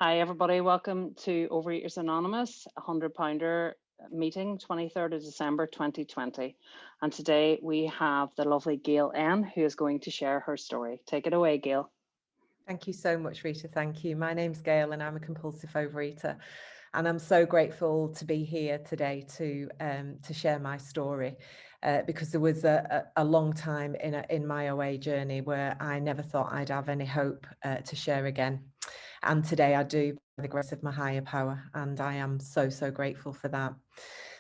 Hi everybody, welcome to Overeaters Anonymous, a 100-pounder meeting, 23rd of December 2020. And today we have the lovely GAIL N, who is going to share her story. Take it away, GAIL. Thank you so much, Rita. Thank you. My name's GAIL and I'm a compulsive overeater. And I'm so grateful to be here today to share my story because there was a long time in my OA journey where I never thought I'd have any hope to share again. And today I do, by the grace of my higher power, and I am so grateful for that.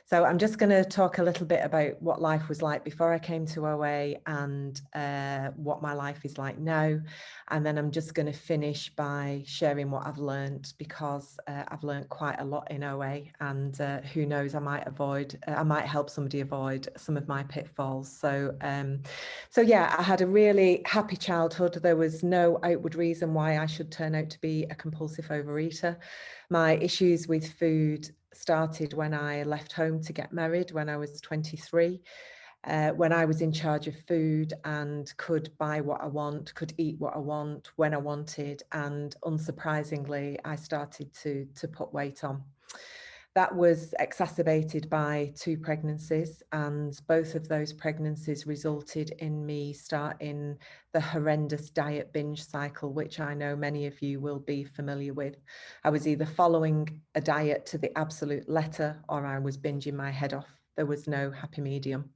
So I'm just going to talk a little bit about what life was like before I came to OA and what my life is like now. And then I'm just going to finish by sharing what I've learned, because I've learned quite a lot in OA, and who knows, I might help somebody avoid some of my pitfalls. So yeah, I had a really happy childhood. There was no outward reason why I should turn out to be a compulsive overeater. My issues with food started when I left home to get married when I was 23. When I was in charge of food and could buy what I want, could eat what I want when I wanted, and unsurprisingly, I started to put weight on. That was exacerbated by 2 pregnancies, and both of those pregnancies resulted in me starting the horrendous diet binge cycle, which I know many of you will be familiar with. I was either following a diet to the absolute letter or I was binging my head off. There was no happy medium.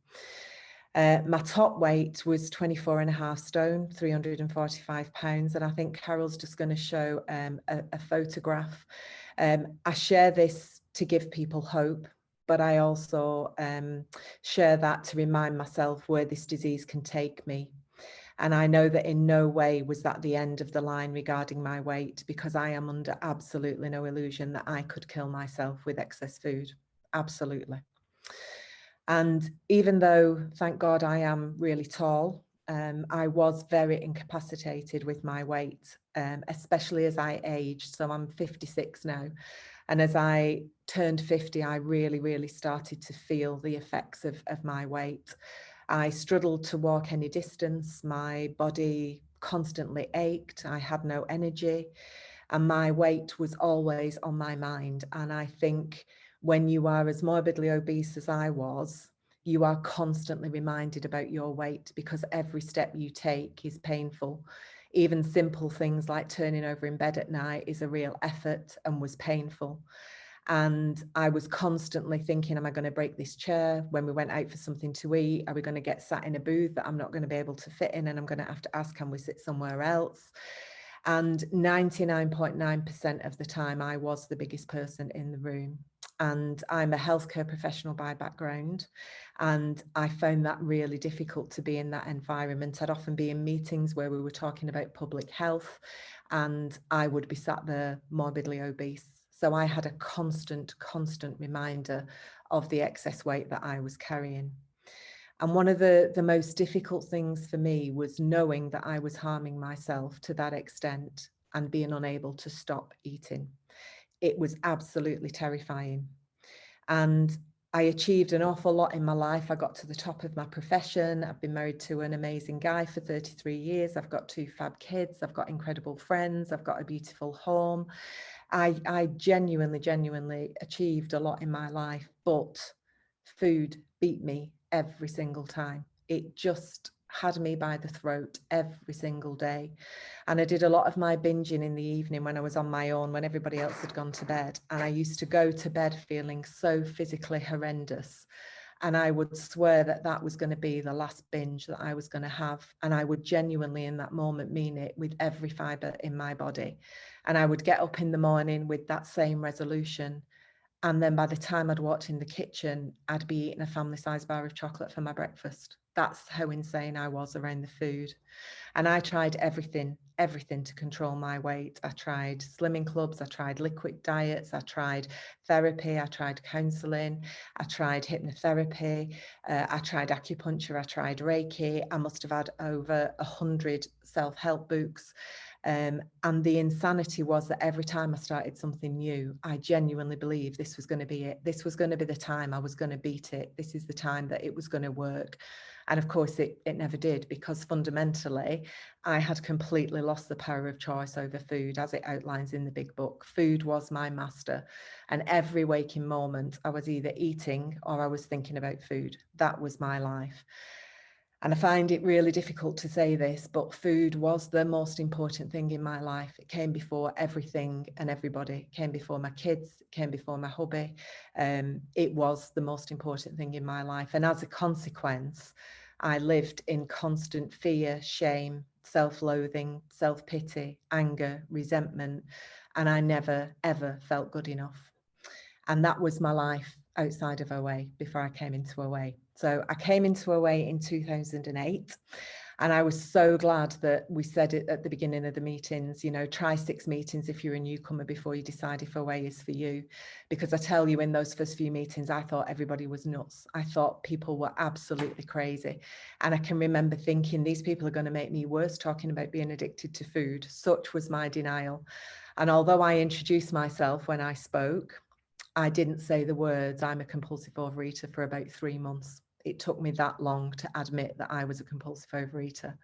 My top weight was 24.5 stone, 345 pounds. And I think Carol's just going to show a photograph. I share this to give people hope, but I also share that to remind myself where this disease can take me. And I know that in no way was that the end of the line regarding my weight, because I am under absolutely no illusion that I could kill myself with excess food. Absolutely. And even though, thank God, I am really tall, I was very incapacitated with my weight, especially as I aged. So I'm 56 now. And as I turned 50, I really started to feel the effects of my weight. I struggled to walk any distance. My body constantly ached. I had no energy. And my weight was always on my mind. And I think when you are as morbidly obese as I was, you are constantly reminded about your weight, because every step you take is painful. Even simple things like turning over in bed at night is a real effort and was painful. And I was constantly thinking, am I going to break this chair? When we went out for something to eat, are we going to get sat in a booth that I'm not going to be able to fit in, and I'm going to have to ask, can we sit somewhere else? And 99.9% of the time, I was the biggest person in the room. And I'm a healthcare professional by background. And I found that really difficult to be in that environment. I'd often be in meetings where we were talking about public health, and I would be sat there morbidly obese. So I had a constant reminder of the excess weight that I was carrying. And one of the most difficult things for me was knowing that I was harming myself to that extent and being unable to stop eating. It was absolutely terrifying. And I achieved an awful lot in my life. I got to the top of my profession. I've been married to an amazing guy for 33 years. I've got 2 fab kids. I've got incredible friends. I've got a beautiful home. I genuinely achieved a lot in my life, but food beat me every single time. It just had me by the throat every single day. And I did a lot of my binging in the evening when I was on my own, when everybody else had gone to bed. And I used to go to bed feeling so physically horrendous. And I would swear that that was going to be the last binge that I was going to have. And I would genuinely in that moment mean it with every fiber in my body. And I would get up in the morning with that same resolution. And then by the time I'd walked in the kitchen, I'd be eating a family-sized bar of chocolate for my breakfast. That's how insane I was around the food. And I tried everything to control my weight. I tried slimming clubs, I tried liquid diets, I tried therapy, I tried counseling, I tried hypnotherapy, I tried acupuncture, I tried Reiki. I must have had over 100 self-help books. And the insanity was that every time I started something new, I genuinely believed this was going to be it. This was going to be the time I was going to beat it. This is the time that it was going to work. And of course, it never did, because fundamentally, I had completely lost the power of choice over food, as it outlines in the big book. Food was my master. And every waking moment, I was either eating or I was thinking about food. That was my life. And I find it really difficult to say this, but food was the most important thing in my life. It came before everything and everybody. It came before my kids, it came before my hubby. It was the most important thing in my life. And as a consequence, I lived in constant fear, shame, self-loathing, self-pity, anger, resentment, and I never, ever felt good enough. And that was my life outside of OA before I came into OA. So I came into OA in 2008. And I was so glad that we said it at the beginning of the meetings, you know, try 6 meetings if you're a newcomer before you decide if OA is for you. Because I tell you, in those first few meetings, I thought everybody was nuts. I thought people were absolutely crazy. And I can remember thinking, these people are going to make me worse talking about being addicted to food. Such was my denial. And although I introduced myself when I spoke, I didn't say the words, I'm a compulsive overeater, for about 3 months. It took me that long to admit that I was a compulsive overeater.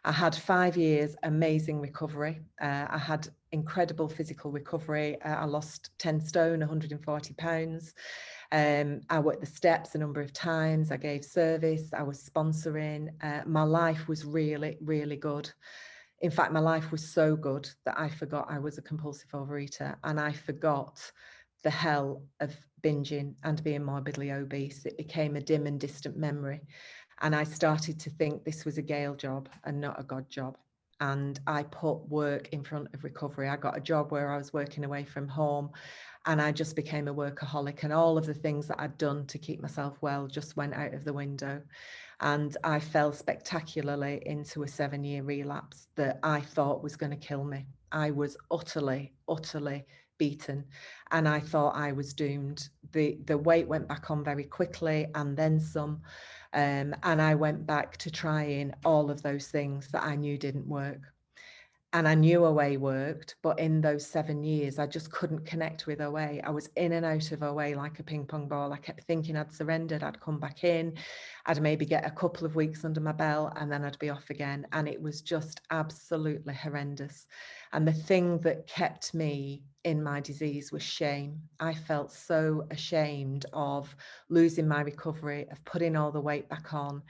I had 5 years amazing recovery. I had incredible physical recovery. I lost 10 stone, 140 pounds. I worked the steps a number of times. I gave service. I was sponsoring. My life was really, really good. In fact, my life was so good that I forgot I was a compulsive overeater, and I forgot the hell of binging and being morbidly obese. It became a dim and distant memory. And I started to think this was a GAIL job and not a God job. And I put work in front of recovery. I got a job where I was working away from home, and I just became a workaholic. And all of the things that I'd done to keep myself well just went out of the window. And I fell spectacularly into a 7-year relapse that I thought was going to kill me. I was utterly, utterly beaten, and I thought I was doomed. The weight went back on very quickly, and then some. And I went back to trying all of those things that I knew didn't work. And I knew OA worked, but in those 7 years, I just couldn't connect with OA. I was in and out of OA like a ping pong ball. I kept thinking I'd surrendered, I'd come back in, I'd maybe get a couple of weeks under my belt, and then I'd be off again. And it was just absolutely horrendous. And the thing that kept me in my disease was shame. I felt so ashamed of losing my recovery, of putting all the weight back on.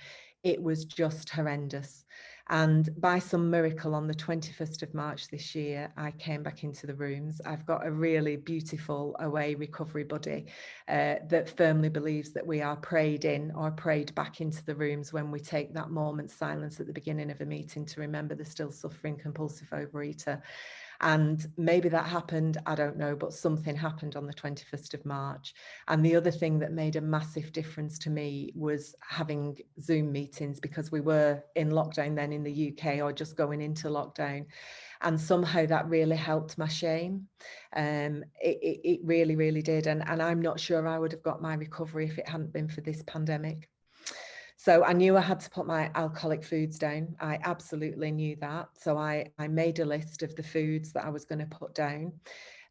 It was just horrendous. And by some miracle, on the 21st of March this year, I came back into the rooms. I've got a really beautiful OA recovery buddy that firmly believes that we are prayed in or prayed back into the rooms when we take that moment's silence at the beginning of a meeting to remember the still suffering compulsive overeater. And maybe that happened, I don't know, but something happened on the 21st of March. And the other thing that made a massive difference to me was having Zoom meetings, because we were in lockdown then in the UK, or just going into lockdown. And somehow that really helped my shame. It really, really did. And I'm not sure I would have got my recovery if it hadn't been for this pandemic. So I knew I had to put my alcoholic foods down. I absolutely knew that. So I made a list of the foods that I was going to put down.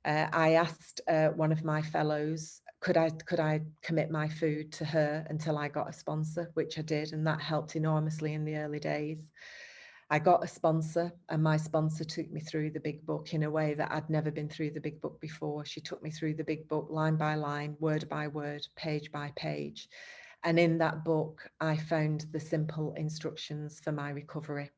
I asked one of my fellows, could I commit my food to her until I got a sponsor, which I did, and that helped enormously in the early days. I got a sponsor, and my sponsor took me through the big book in a way that I'd never been through the big book before. She took me through the big book line by line, word by word, page by page. And in that book, I found the simple instructions for my recovery.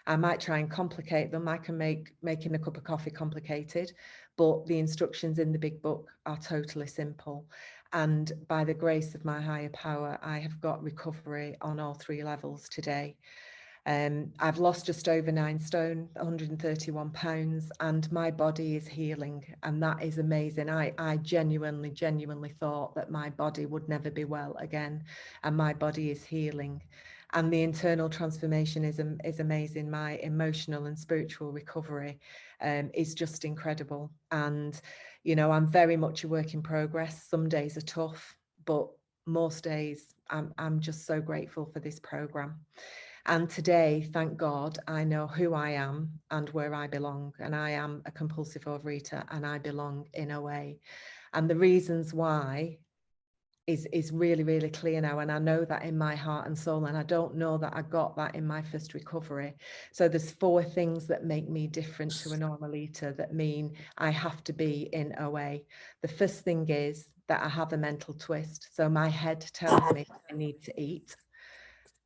I might try and complicate them. I can make making a cup of coffee complicated, but the instructions in the big book are totally simple. And by the grace of my higher power, I have got recovery on all 3 levels today. I've lost just over 9 stone, 131 pounds, and my body is healing, and that is amazing. I genuinely thought that my body would never be well again, and my body is healing. And the internal transformation is amazing. My emotional and spiritual recovery is just incredible. And, you know, I'm very much a work in progress. Some days are tough, but most days I'm just so grateful for this program. And today, thank God, I know who I am and where I belong. And I am a compulsive overeater and I belong in OA. And the reasons why is really, really clear now. And I know that in my heart and soul, and I don't know that I got that in my first recovery. So there's 4 things that make me different to a normal eater, that mean I have to be in OA. The first thing is that I have a mental twist. So my head tells me I need to eat.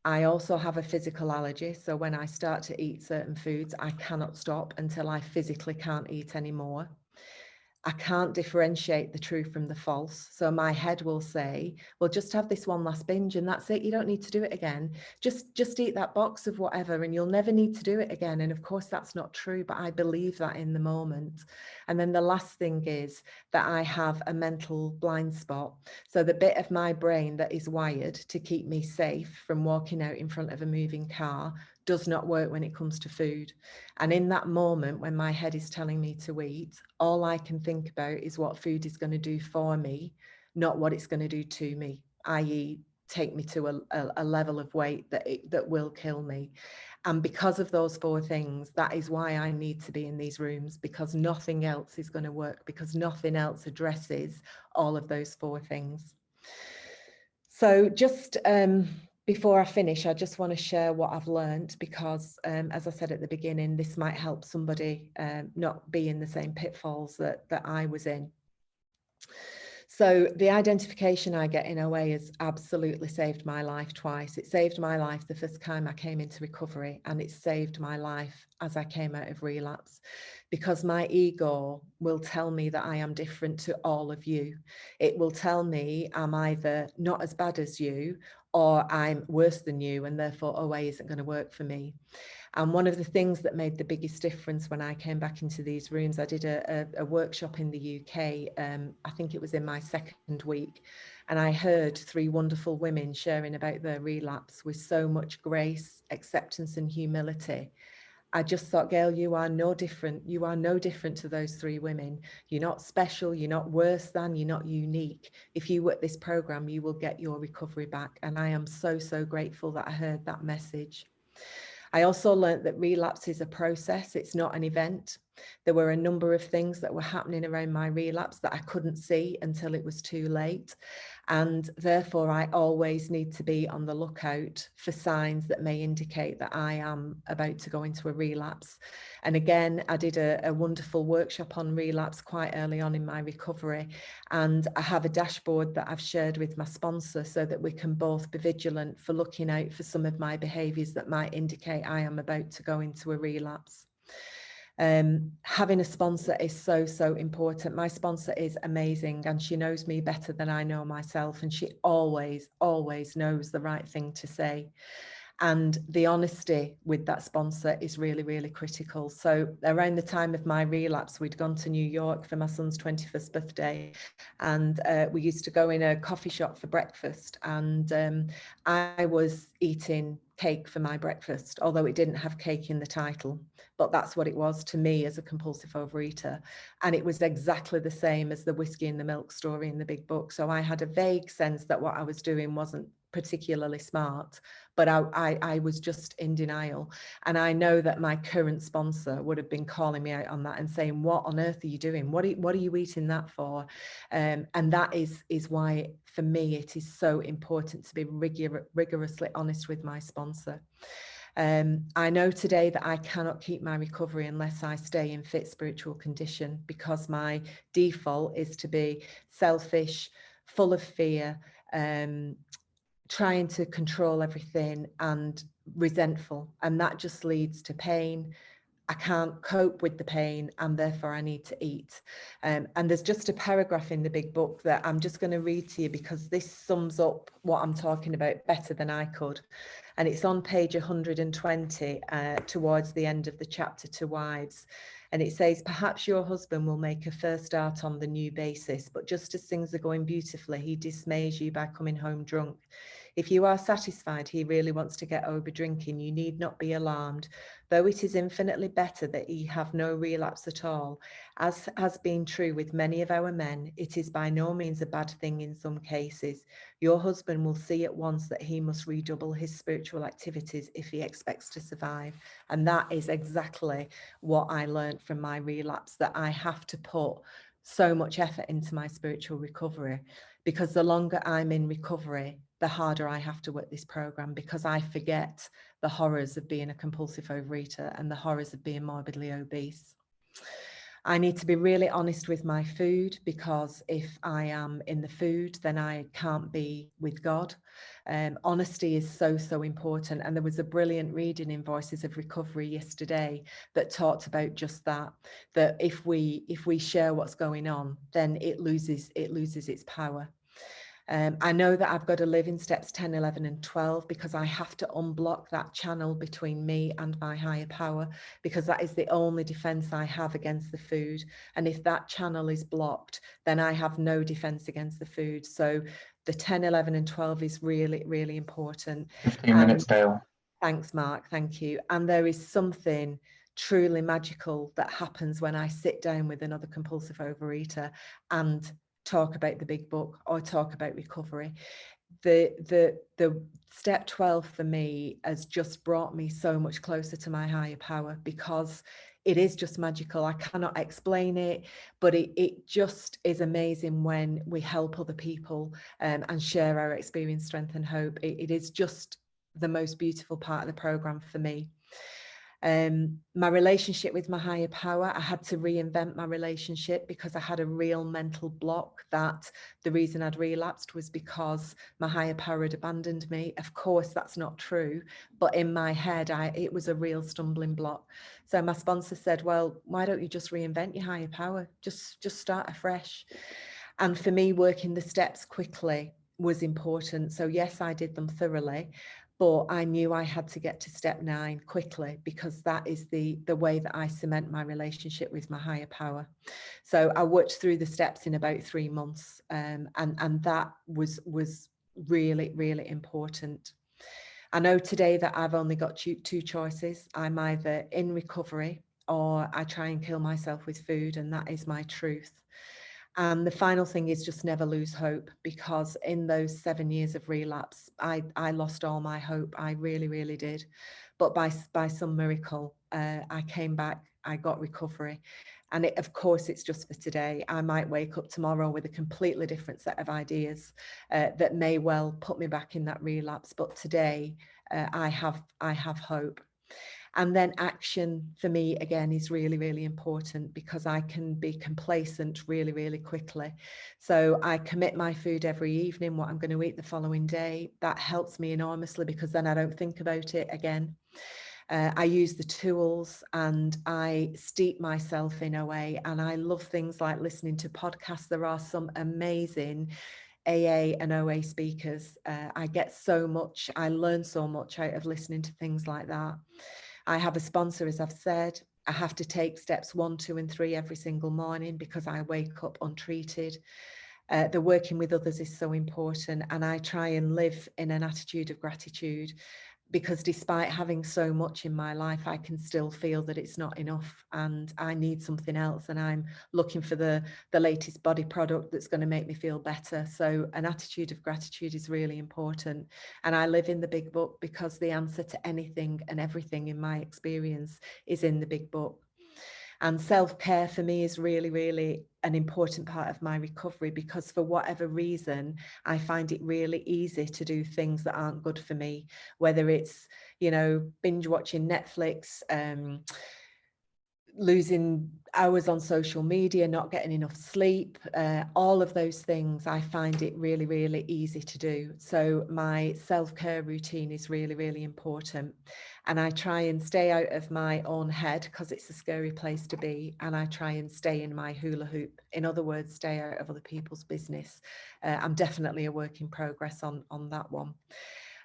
I also have a physical allergy. So when I start to eat certain foods, I cannot stop until I physically can't eat anymore. I can't differentiate the true from the false. So my head will say, well, just have this one last binge and that's it. You don't need to do it again. Just eat that box of whatever and you'll never need to do it again. And of course, that's not true, but I believe that in the moment. And then the last thing is that I have a mental blind spot. So the bit of my brain that is wired to keep me safe from walking out in front of a moving car does not work when it comes to food. And in that moment, when my head is telling me to eat, all I can think about is what food is going to do for me, not what it's going to do to me, i.e. take me to a level of weight that will kill me. And because of those 4 things, that is why I need to be in these rooms, because nothing else is going to work, because nothing else addresses all of those 4 things. So just before I finish, I just want to share what I've learned, because as I said at the beginning, this might help somebody not be in the same pitfalls that I was in. So the identification I get in OA has absolutely saved my life twice. It saved my life the first time I came into recovery, and it saved my life as I came out of relapse, because my ego will tell me that I am different to all of you. It will tell me I'm either not as bad as you or I'm worse than you, and therefore OA isn't going to work for me. And one of the things that made the biggest difference when I came back into these rooms, I did a workshop in the UK. I think it was in my 2nd week. And I heard 3 wonderful women sharing about their relapse with so much grace, acceptance and humility. I just thought, Gail, you are no different. You are no different to those 3 women. You're not special. You're not worse than. You're not unique. If you work this program, you will get your recovery back. And I am so, so grateful that I heard that message. I also learned that relapse is a process. It's not an event. There were a number of things that were happening around my relapse that I couldn't see until it was too late. And therefore, I always need to be on the lookout for signs that may indicate that I am about to go into a relapse. And again, I did a wonderful workshop on relapse quite early on in my recovery. And I have a dashboard that I've shared with my sponsor so that we can both be vigilant for looking out for some of my behaviours that might indicate I am about to go into a relapse. Having a sponsor is so, so important. My sponsor is amazing and she knows me better than I know myself, and she always, always knows the right thing to say. And the honesty with that sponsor is really, really critical. So around the time of my relapse, we'd gone to New York for my son's 21st birthday, and we used to go in a coffee shop for breakfast, and I was eating cake for my breakfast, although it didn't have cake in the title, but that's what it was to me as a compulsive overeater. And it was exactly the same as the whiskey and the milk story in the big book. So I had a vague sense that what I was doing wasn't particularly smart, but I was just in denial. And I know that my current sponsor would have been calling me out on that and saying, what on earth are you doing? What are you eating that for? And that is why, for me, it is so important to be rigorously honest with my sponsor. I know today that I cannot keep my recovery unless I stay in fit spiritual condition, because my default is to be selfish, full of fear, trying to control everything and resentful. And that just leads to pain. I can't cope with the pain and therefore I need to eat. And there's just a paragraph in the big book that I'm just going to read to you, because this sums up what I'm talking about better than I could. And it's on page 120 towards the end of the chapter to wives. And it says, perhaps your husband will make a first start on the new basis, but just as things are going beautifully, he dismays you by coming home drunk. If you are satisfied he really wants to get over drinking, you need not be alarmed. Though it is infinitely better that he have no relapse at all, as has been true with many of our men, it is by no means a bad thing in some cases. Your husband will see at once that he must redouble his spiritual activities if he expects to survive. And that is exactly what I learned from my relapse, that I have to put so much effort into my spiritual recovery, because the longer I'm in recovery, the harder I have to work this program, because I forget the horrors of being a compulsive overeater and the horrors of being morbidly obese. I need to be really honest with my food, because if I am in the food, then I can't be with God. Honesty is so, so important. And there was a brilliant reading in Voices of Recovery yesterday that talked about just that, that if we share what's going on, then it loses its power. I know that I've got to live in steps 10, 11 and 12, because I have to unblock that channel between me and my higher power, because that is the only defense I have against the food. And if that channel is blocked, then I have no defense against the food. So the 10, 11 and 12 is really, really important. 15 minutes, Gail. Thanks, Mark. Thank you. And there is something truly magical that happens when I sit down with another compulsive overeater and talk about the big book or talk about recovery. The step 12 for me has just brought me so much closer to my higher power, because it is just magical. I cannot explain it, but it just is amazing when we help other people and share our experience, strength and hope. It is just the most beautiful part of the program for me. My relationship with my higher power, I had to reinvent my relationship, because I had a real mental block that the reason I'd relapsed was because my higher power had abandoned me. Of course, that's not true, but in my head, it was a real stumbling block. So my sponsor said, well, why don't you just reinvent your higher power? Just start afresh. And for me, working the steps quickly was important. So yes, I did them thoroughly, but I knew I had to get to step 9 quickly, because that is the way that I cement my relationship with my higher power. So I worked through the steps in about 3 months, and that was really, really important. I know today that I've only got two choices. I'm either in recovery or I try and kill myself with food, and that is my truth. And the final thing is just never lose hope, because in those 7 years of relapse, I lost all my hope. I really, really did. But by some miracle, I came back, I got recovery. And of course, it's just for today. I might wake up tomorrow with a completely different set of ideas that may well put me back in that relapse. But today, I have hope. And then action for me, again, is really, really important, because I can be complacent really, really quickly. So I commit my food every evening, what I'm going to eat the following day. That helps me enormously, because then I don't think about it again. I use the tools and I steep myself in OA, and I love things like listening to podcasts. There are some amazing AA and OA speakers. I get so much, I learn so much out of listening to things like that. I have a sponsor, as I've said. I have to take steps 1, 2 and 3 every single morning, because I wake up untreated. The working with others is so important, and I try and live in an attitude of gratitude, because despite having so much in my life, I can still feel that it's not enough and I need something else, and I'm looking for the latest body product that's going to make me feel better. So an attitude of gratitude is really important, and I live in the big book, because the answer to anything and everything in my experience is in the big book. And self-care for me is really, really an important part of my recovery, because for whatever reason, I find it really easy to do things that aren't good for me, whether it's, binge watching Netflix, losing hours on social media, not getting enough sleep, all of those things, I find it really, really easy to do. So my self-care routine is really, really important. And I try and stay out of my own head, because it's a scary place to be. And I try and stay in my hula hoop. In other words, stay out of other people's business. I'm definitely a work in progress on that one.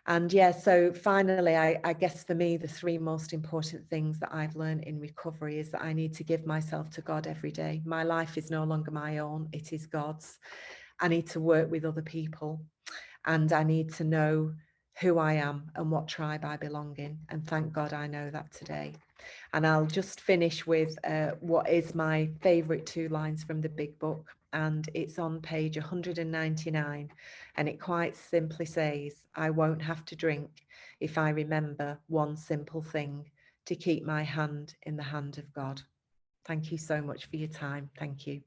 And yeah, so finally, I guess for me, the 3 most important things that I've learned in recovery is that I need to give myself to God every day. My life is no longer my own, it is God's. I need to work with other people, and I need to know who I am and what tribe I belong in. And thank God I know that today. And I'll just finish with what is my favourite 2 lines from the big book. And it's on page 199. And it quite simply says, I won't have to drink if I remember one simple thing, to keep my hand in the hand of God. Thank you so much for your time. Thank you.